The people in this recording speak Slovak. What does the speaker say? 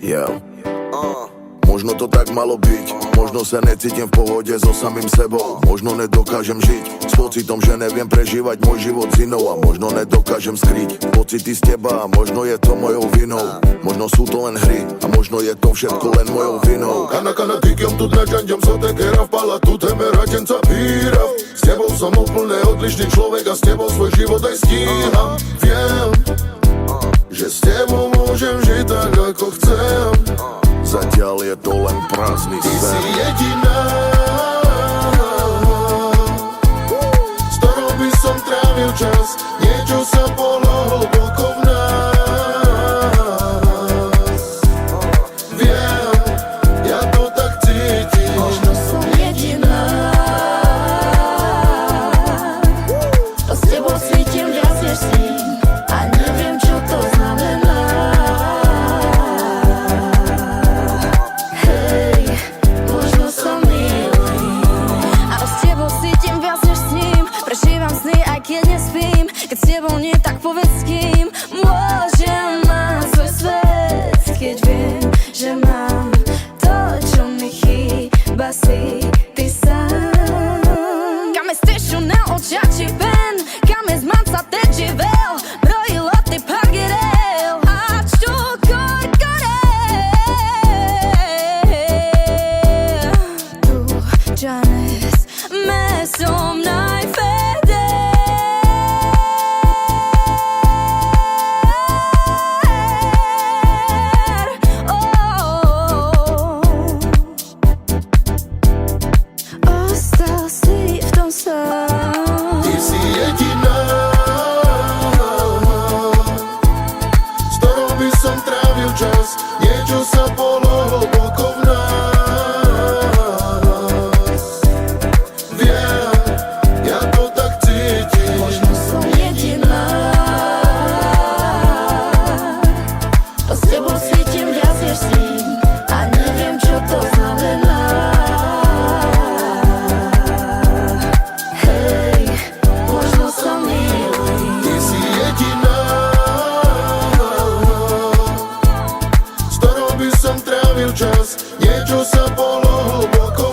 Yeah. Možno to tak malo byť, možno sa necítim v pohode so samým sebou. Možno nedokážem žiť s pocitom, že neviem prežívať môj život s inou. A možno nedokážem skryť pocity z teba a možno je to mojou vinou. Možno sú to len hry a možno je to všetko len mojou vinou. Kana tykam tu naďanďam sa tekera vpala tu teme radenca píra. S tebou som úplne odlišný človek a s tebou svoj život aj stíham. Viem, že s tebou môžem žiť tak ako chcem. Zatiaľ je to len prázdny Ty sen. si jediná, s ktorou by som trávil čas. Niečo sa bolo hlboko v nás. Viem, ja to tak cítim. Možno som jediná, s tebou cítim viac než s ním a neviem, čo to znamená. Prežívam sny, aj keď nespím. Keď s tebou nie, tak povedz s kým. Môžem mať svoj svet, keď viem, že mám to, čo mi chýba, si ty sám. Kam je stationel od Chachi Ben, kam je zmanca tečivel, brojilo ty pagirel. Aç tu korkore tu canes mesom najfe. Ty si jediná, s ktorou by som trávil čas. Niečo sa bolo hlboko v nás. Viem, ja to tak cítim. Možno som jediná, s tebou cítim viac než s ním a neviem, čo to znamená. Čas, niečo sa bolo hlboko